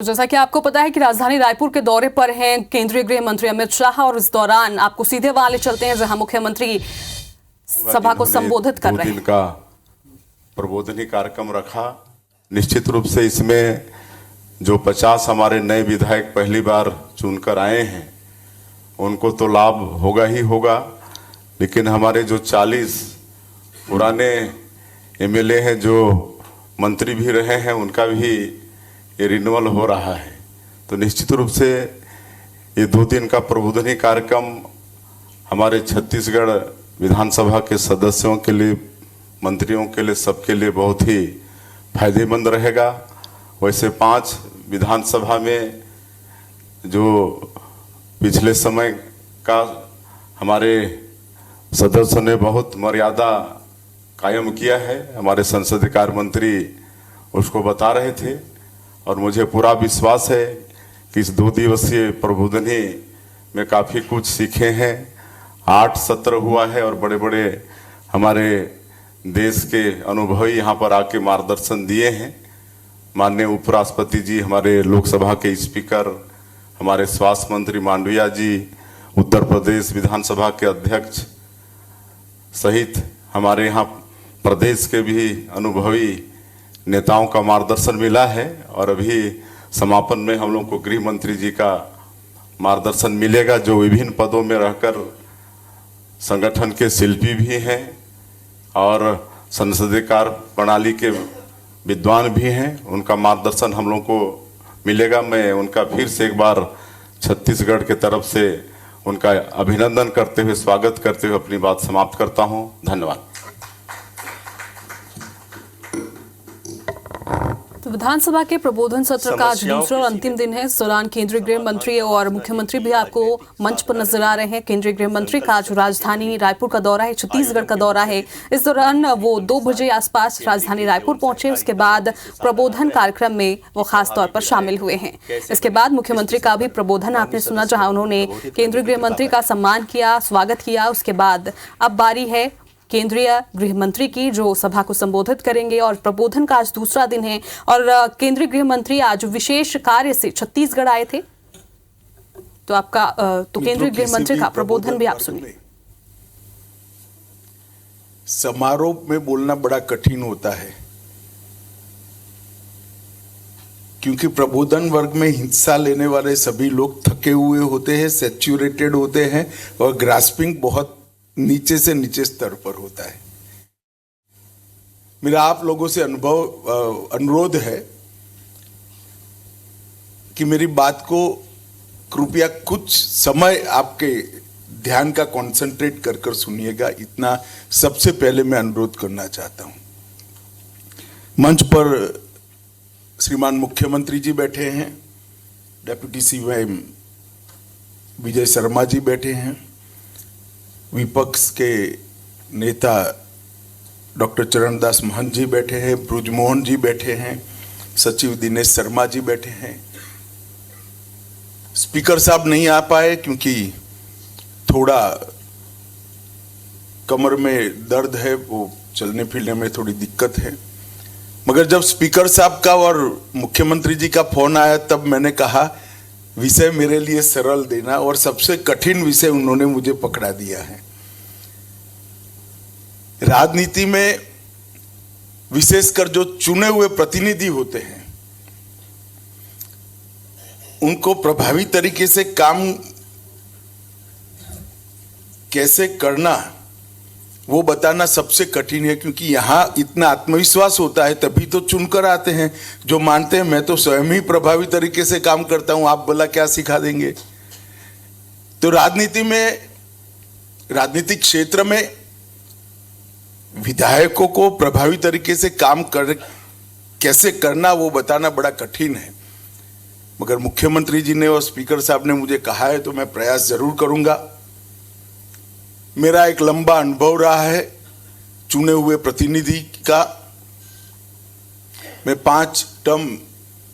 जैसा कि आपको पता है कि राजधानी रायपुर के दौरे पर हैं केंद्रीय गृह मंत्री अमित शाह और इस दौरान आपको सीधे वाले चलते हैं जहां मुख्यमंत्री सभा को संबोधित कर रहे हैं। 2 दिन का प्रबोधनी कार्यक्रम रखा। निश्चित रूप से इसमें जो 50 हमारे नए विधायक पहली बार चुनकर आए हैं उनको तो लाभ होगा ही होगा, लेकिन हमारे जो 40 पुराने एमएलए हैं जो मंत्री भी रहे हैं उनका भी ये रिन्यूअल हो रहा है। तो निश्चित रूप से ये 2 दिन का प्रबोधनी कार्यक्रम हमारे छत्तीसगढ़ विधानसभा के सदस्यों के लिए, मंत्रियों के लिए, सबके लिए बहुत ही फायदेमंद रहेगा। वैसे 5 विधानसभा में जो पिछले समय का हमारे सदस्यों ने बहुत मर्यादा कायम किया है, हमारे संसदीय कार्य मंत्री उसको बता रहे थे और मुझे पूरा विश्वास है कि इस 2 दिवसीय प्रबोधनी में काफ़ी कुछ सीखे हैं। 8 सत्र हुआ है और बड़े बड़े हमारे देश के अनुभवी यहाँ पर आके मार्गदर्शन दिए हैं। माननीय उपराष्ट्रपति जी, हमारे लोकसभा के स्पीकर, हमारे स्वास्थ्य मंत्री मांडविया जी, उत्तर प्रदेश विधानसभा के अध्यक्ष सहित हमारे यहाँ प्रदेश के भी अनुभवी नेताओं का मार्गदर्शन मिला है और अभी समापन में हम लोग को गृह मंत्री जी का मार्गदर्शन मिलेगा जो विभिन्न पदों में रहकर संगठन के शिल्पी भी हैं और संसदीय कार्य प्रणाली के विद्वान भी हैं। उनका मार्गदर्शन हम लोग को मिलेगा। मैं उनका फिर से एक बार छत्तीसगढ़ के तरफ से उनका अभिनंदन करते हुए, स्वागत करते हुए अपनी बात समाप्त करता हूं। धन्यवाद। तो विधानसभा के प्रबोधन सत्र का आज दूसरा और अंतिम दिन है। इस दौरान केंद्रीय गृह मंत्री और मुख्यमंत्री भी आपको मंच पर नजर आ रहे हैं। केंद्रीय गृह मंत्री का आज राजधानी रायपुर का दौरा है, छत्तीसगढ़ का दौरा है। इस दौरान वो 2 बजे आसपास राजधानी रायपुर पहुंचे। उसके बाद प्रबोधन कार्यक्रम में वो खास तौर पर शामिल हुए हैं। इसके बाद मुख्यमंत्री का भी प्रबोधन आपने सुना, जहाँ उन्होंने केंद्रीय गृह मंत्री का सम्मान किया, स्वागत किया। उसके बाद अब बारी है केंद्रीय गृह मंत्री की, जो सभा को संबोधित करेंगे और प्रबोधन का आज दूसरा दिन है। और केंद्रीय गृह मंत्री आज विशेष कार्य से छत्तीसगढ़ आए थे, तो आपका तो केंद्रीय गृह मंत्री का प्रबोधन भी आप सुनिए। समारोह में बोलना बड़ा कठिन होता है क्योंकि प्रबोधन वर्ग में हिस्सा लेने वाले सभी लोग थके हुए होते हैं, सैचुरेटेड होते हैं और ग्रास्पिंग बहुत नीचे से नीचे स्तर पर होता है। मेरा आप लोगों से अनुरोध है कि मेरी बात को कृपया कुछ समय आपके ध्यान का कंसंट्रेट कर कर सुनिएगा, इतना सबसे पहले मैं अनुरोध करना चाहता हूं। मंच पर श्रीमान मुख्यमंत्री जी बैठे हैं, डेप्यूटी सीएम विजय शर्मा जी बैठे हैं, विपक्ष के नेता डॉक्टर चरणदास महंत जी बैठे हैं, ब्रुजमोहन जी बैठे हैं, सचिव दिनेश शर्मा जी बैठे हैं। स्पीकर साहब नहीं आ पाए क्योंकि थोड़ा कमर में दर्द है, वो चलने फिरने में थोड़ी दिक्कत है। मगर जब स्पीकर साहब का और मुख्यमंत्री जी का फोन आया तब मैंने कहा विषय मेरे लिए सरल देना, और सबसे कठिन विषय उन्होंने मुझे पकड़ा दिया है। राजनीति में विशेषकर जो चुने हुए प्रतिनिधि होते हैं उनको प्रभावी तरीके से काम कैसे करना वो बताना सबसे कठिन है, क्योंकि यहां इतना आत्मविश्वास होता है तभी तो चुनकर आते हैं जो मानते हैं मैं तो स्वयं ही प्रभावी तरीके से काम करता हूं, आप भला क्या सिखा देंगे। तो राजनीति में, राजनीतिक क्षेत्र में विधायकों को प्रभावी तरीके से काम कैसे करना वो बताना बड़ा कठिन है। मगर मुख्यमंत्री जी ने और स्पीकर साहब ने मुझे कहा है तो मैं प्रयास जरूर करूंगा। मेरा एक लंबा अनुभव रहा है चुने हुए प्रतिनिधि का। मैं 5 टर्म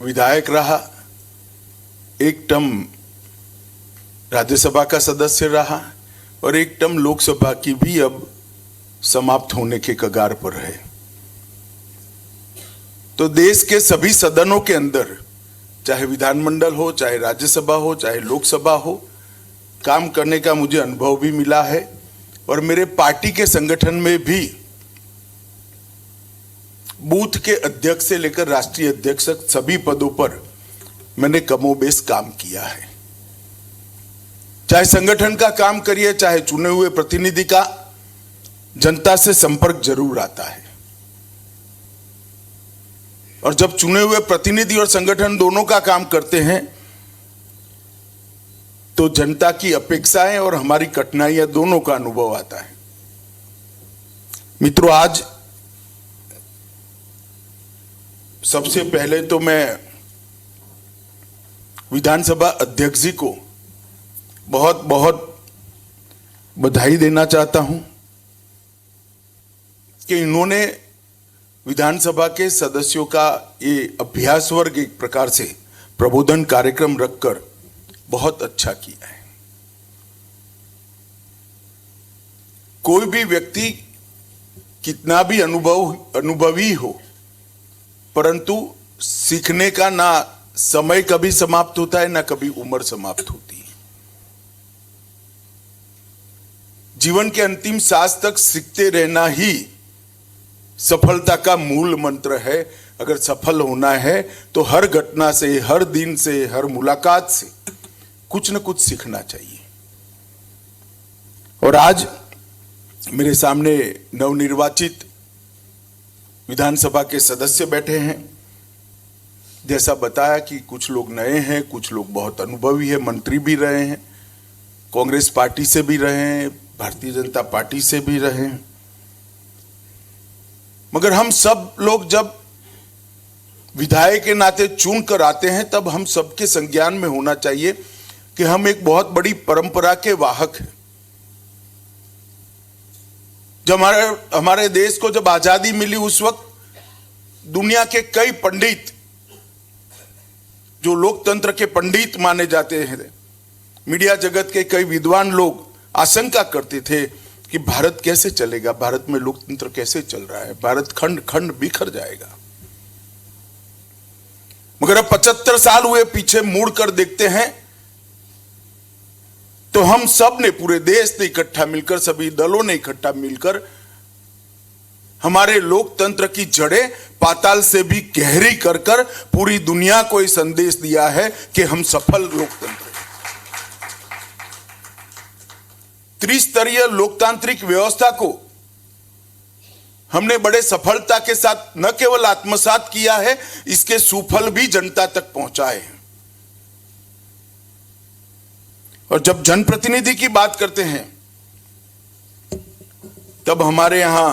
विधायक रहा, 1 टर्म राज्यसभा का सदस्य रहा और 1 टर्म लोकसभा की भी अब समाप्त होने के कगार पर है। तो देश के सभी सदनों के अंदर चाहे विधानमंडल हो, चाहे राज्यसभा हो, चाहे लोकसभा हो, काम करने का मुझे अनुभव भी मिला है। और मेरे पार्टी के संगठन में भी बूथ के अध्यक्ष से लेकर राष्ट्रीय अध्यक्ष तक सभी पदों पर मैंने कमोबेश काम किया है। चाहे संगठन का काम करिए, चाहे चुने हुए प्रतिनिधि का, जनता से संपर्क जरूर आता है। और जब चुने हुए प्रतिनिधि और संगठन दोनों का काम करते हैं तो जनता की अपेक्षाएं और हमारी कठिनाइयां दोनों का अनुभव आता है। मित्रों, आज सबसे पहले तो मैं विधानसभा अध्यक्ष जी को बहुत बहुत बधाई देना चाहता हूं कि इन्होंने विधानसभा के सदस्यों का ये अभ्यास वर्ग एक प्रकार से प्रबोधन कार्यक्रम रखकर बहुत अच्छा किया है। कोई भी व्यक्ति कितना भी अनुभवी हो, परंतु सीखने का ना समय कभी समाप्त होता है, ना कभी उम्र समाप्त होती है। जीवन के अंतिम सांस तक सीखते रहना ही सफलता का मूल मंत्र है। अगर सफल होना है तो हर घटना से, हर दिन से, हर मुलाकात से कुछ न कुछ सीखना चाहिए। और आज मेरे सामने नवनिर्वाचित विधानसभा के सदस्य बैठे हैं। जैसा बताया कि कुछ लोग नए हैं, कुछ लोग बहुत अनुभवी है, मंत्री भी रहे हैं, कांग्रेस पार्टी से भी रहे हैं, भारतीय जनता पार्टी से भी रहे हैं। मगर हम सब लोग जब विधायक के नाते चुन कर आते हैं तब हम सबके संज्ञान में होना चाहिए कि हम एक बहुत बड़ी परंपरा के वाहक हैं। जब हमारे देश को जब आजादी मिली उस वक्त दुनिया के कई पंडित, जो लोकतंत्र के पंडित माने जाते हैं, मीडिया जगत के कई विद्वान लोग आशंका करते थे कि भारत कैसे चलेगा, भारत में लोकतंत्र कैसे चल रहा है, भारत खंड खंड बिखर जाएगा। मगर अब 75 साल हुए पीछे मुड़कर देखते हैं तो हम सब ने, पूरे देश ने इकट्ठा मिलकर, सभी दलों ने इकट्ठा मिलकर हमारे लोकतंत्र की जड़ें पाताल से भी गहरी कर कर पूरी दुनिया को ये संदेश दिया है कि हम सफल लोकतंत्र हैं। त्रिस्तरीय लोकतांत्रिक व्यवस्था को हमने बड़े सफलता के साथ न केवल आत्मसात किया है, इसके सुफल भी जनता तक पहुंचाए हैं। और जब जनप्रतिनिधि की बात करते हैं तब हमारे यहां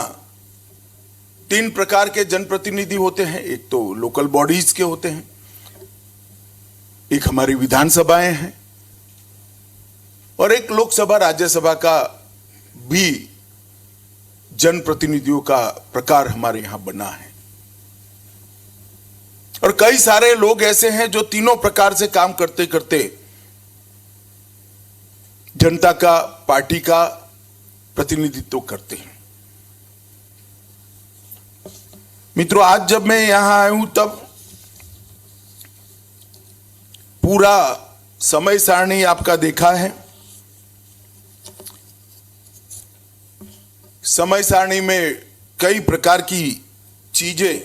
3 प्रकार के जनप्रतिनिधि होते हैं। एक तो लोकल बॉडीज के होते हैं, एक हमारी विधानसभाएं हैं, और एक लोकसभा राज्यसभा का भी जनप्रतिनिधियों का प्रकार हमारे यहां बना है। और कई सारे लोग ऐसे हैं जो तीनों प्रकार से काम करते करते जनता का, पार्टी का प्रतिनिधित्व करते हैं। मित्रों, आज जब मैं यहां आया हूं तब पूरा समय सारणी आपका देखा है। समय सारणी में कई प्रकार की चीजें,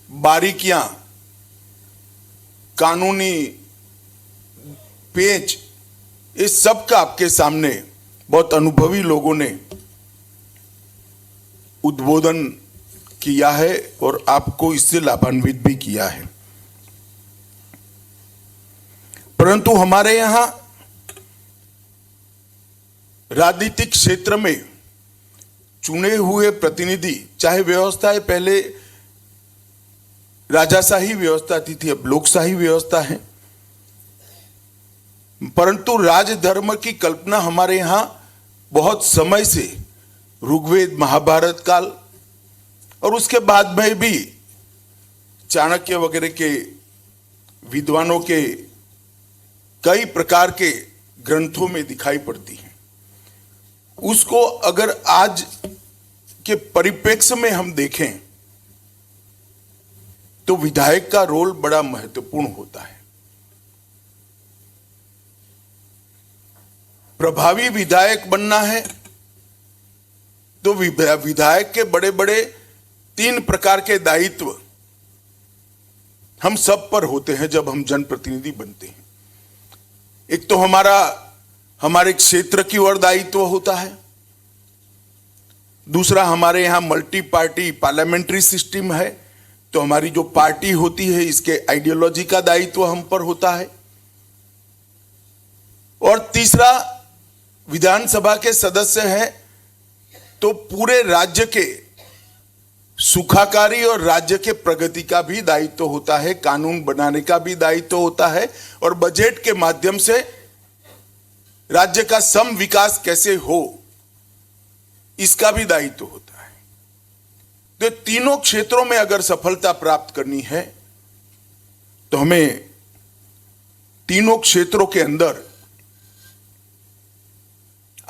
बारीकियां, कानूनी पेच, इस सब का आपके सामने बहुत अनुभवी लोगों ने उद्बोधन किया है और आपको इससे लाभान्वित भी किया है। परंतु हमारे यहां राजनीतिक क्षेत्र में चुने हुए प्रतिनिधि, चाहे व्यवस्था पहले राजाशाही व्यवस्था थी, अब लोकशाही व्यवस्था है, परंतु राजधर्म की कल्पना हमारे यहां बहुत समय से, ऋग्वेद महाभारत काल और उसके बाद में भी चाणक्य वगैरह के विद्वानों के कई प्रकार के ग्रंथों में दिखाई पड़ती है। उसको अगर आज के परिप्रेक्ष्य में हम देखें तो विधायक का रोल बड़ा महत्वपूर्ण होता है। प्रभावी विधायक बनना है तो विधायक के बड़े बड़े 3 प्रकार के दायित्व हम सब पर होते हैं जब हम जनप्रतिनिधि बनते हैं। एक तो हमारे क्षेत्र की ओर दायित्व होता है, दूसरा हमारे यहां मल्टी पार्टी पार्लियामेंट्री सिस्टम है, तो हमारी जो पार्टी होती है इसके आइडियोलॉजी का दायित्व हम पर होता है, और तीसरा विधानसभा के सदस्य हैं तो पूरे राज्य के सुखाकारी और राज्य के प्रगति का भी दायित्व होता है, कानून बनाने का भी दायित्व होता है, और बजट के माध्यम से राज्य का सम विकास कैसे हो इसका भी दायित्व होता है। तो तीनों क्षेत्रों में अगर सफलता प्राप्त करनी है तो हमें तीनों क्षेत्रों के अंदर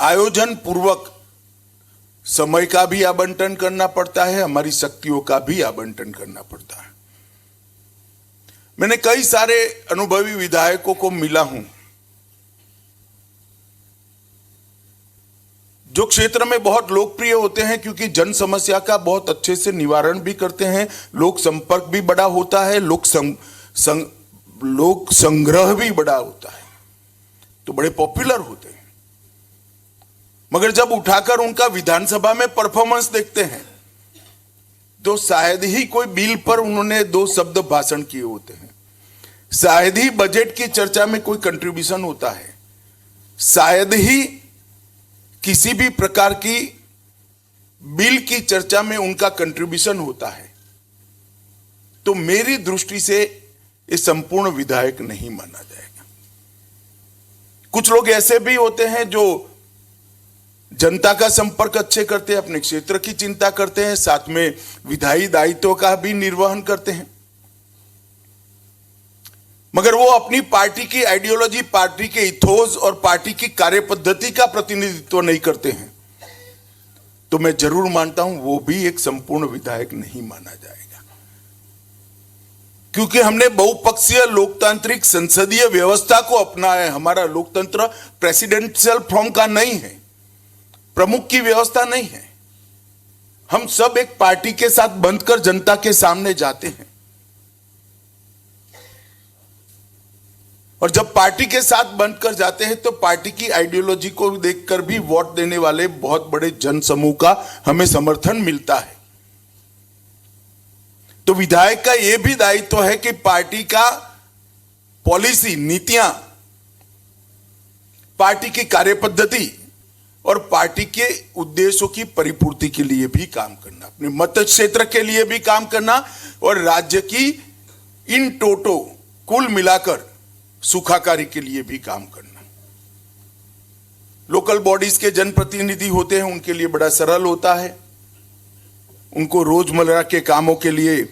आयोजन पूर्वक समय का भी आवंटन करना पड़ता है, हमारी शक्तियों का भी आवंटन करना पड़ता है। मैंने कई सारे अनुभवी विधायकों को मिला हूं जो क्षेत्र में बहुत लोकप्रिय होते हैं, क्योंकि जन समस्या का बहुत अच्छे से निवारण भी करते हैं, लोक संपर्क भी बड़ा होता है, लोक संग्रह भी बड़ा होता है, तो बड़े पॉपुलर होते हैं। मगर जब उठाकर उनका विधानसभा में परफॉर्मेंस देखते हैं तो शायद ही कोई बिल पर उन्होंने 2 शब्द भाषण किए होते हैं, शायद ही बजट की चर्चा में कोई कंट्रीब्यूशन होता है, शायद ही किसी भी प्रकार की बिल की चर्चा में उनका कंट्रीब्यूशन होता है। तो मेरी दृष्टि से ये संपूर्ण विधायक नहीं माना जाएगा। कुछ लोग ऐसे भी होते हैं जो जनता का संपर्क अच्छे करते हैं, अपने क्षेत्र की चिंता करते हैं, साथ में विधायी दायित्व का भी निर्वहन करते हैं, मगर वो अपनी पार्टी की आइडियोलॉजी, पार्टी के इथोस और पार्टी की कार्यपद्धति का प्रतिनिधित्व नहीं करते हैं, तो मैं जरूर मानता हूं वो भी एक संपूर्ण विधायक नहीं माना जाएगा। क्योंकि हमने बहुपक्षीय लोकतांत्रिक संसदीय व्यवस्था को अपनाया है। हमारा लोकतंत्र प्रेसिडेंशियल फॉर्म का नहीं है, प्रमुख की व्यवस्था नहीं है। हम सब एक पार्टी के साथ बंधकर जनता के सामने जाते हैं, और जब पार्टी के साथ बंधकर जाते हैं तो पार्टी की आइडियोलॉजी को देखकर भी वोट देने वाले बहुत बड़े जन समूह का हमें समर्थन मिलता है। तो विधायक का यह भी दायित्व है कि पार्टी का पॉलिसी, नीतियां, पार्टी की कार्यपद्धति और पार्टी के उद्देश्यों की परिपूर्ति के लिए भी काम करना, अपने मत क्षेत्र के लिए भी काम करना, और राज्य की इन टोटो कुल मिलाकर सुखाकारी के लिए भी काम करना। लोकल बॉडीज के जनप्रतिनिधि होते हैं, उनके लिए बड़ा सरल होता है, उनको रोजमर्रा के कामों के लिए,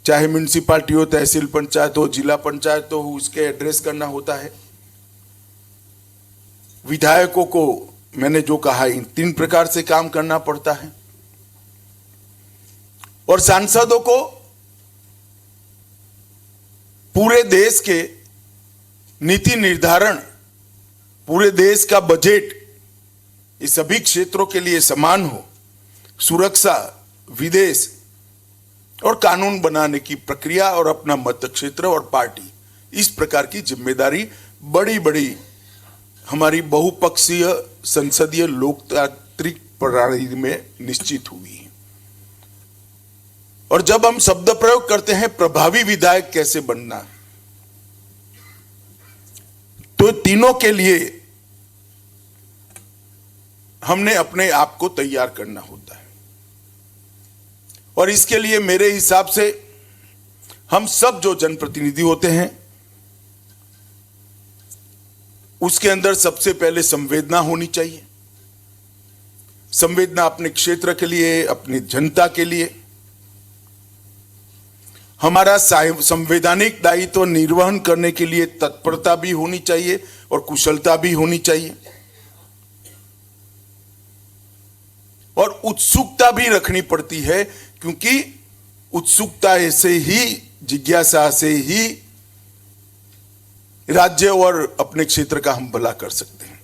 चाहे म्युनिसिपैलिटी हो, तहसील पंचायत हो, जिला पंचायत हो, उसके एड्रेस करना होता है। विधायकों को मैंने जो कहा इन 3 प्रकार से काम करना पड़ता है, और सांसदों को पूरे देश के नीति निर्धारण, पूरे देश का बजट, ये सभी क्षेत्रों के लिए समान हो, सुरक्षा, विदेश और कानून बनाने की प्रक्रिया, और अपना मत क्षेत्र और पार्टी, इस प्रकार की जिम्मेदारी बड़ी बड़ी हमारी बहुपक्षीय संसदीय लोकतांत्रिक प्रणाली में निश्चित हुई है। और जब हम शब्द प्रयोग करते हैं प्रभावी विधायक कैसे बनना, तो तीनों के लिए हमने अपने आप को तैयार करना होता है। और इसके लिए मेरे हिसाब से हम सब जो जनप्रतिनिधि होते हैं उसके अंदर सबसे पहले संवेदना होनी चाहिए। संवेदना अपने क्षेत्र के लिए, अपनी जनता के लिए। हमारा संवैधानिक दायित्व निर्वहन करने के लिए तत्परता भी होनी चाहिए और कुशलता भी होनी चाहिए, और उत्सुकता भी रखनी पड़ती है, क्योंकि उत्सुकता से ही, जिज्ञासा से ही राज्य और अपने क्षेत्र का हम भला कर सकते हैं।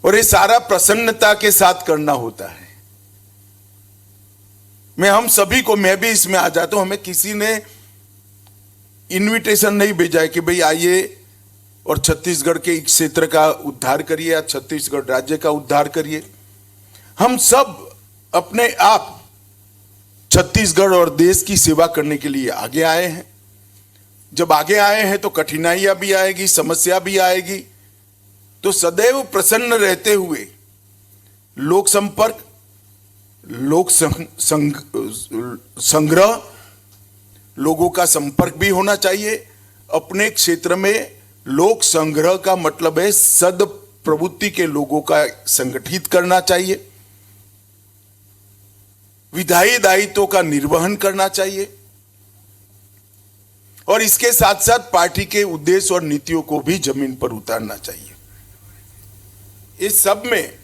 और ये सारा प्रसन्नता के साथ करना होता है। हम सभी को, मैं भी इसमें आ जाता हूं। हमें किसी ने इनविटेशन नहीं भेजा है कि भाई आइए और छत्तीसगढ़ के एक क्षेत्र का उद्धार करिए या छत्तीसगढ़ राज्य का उद्धार करिए। हम सब अपने आप छत्तीसगढ़ और देश की सेवा करने के लिए आगे आए हैं। जब आगे आए हैं तो कठिनाइयां भी आएगी, समस्या भी आएगी, तो सदैव प्रसन्न रहते हुए लोक संपर्क, लोक संग्रह, लोगों का संपर्क भी होना चाहिए। अपने क्षेत्र में लोक संग्रह का मतलब है सद प्रवृत्ति के लोगों का संगठित करना चाहिए, विधायी दायित्वों का निर्वहन करना चाहिए, और इसके साथ साथ पार्टी के उद्देश्य और नीतियों को भी जमीन पर उतारना चाहिए। इस सब में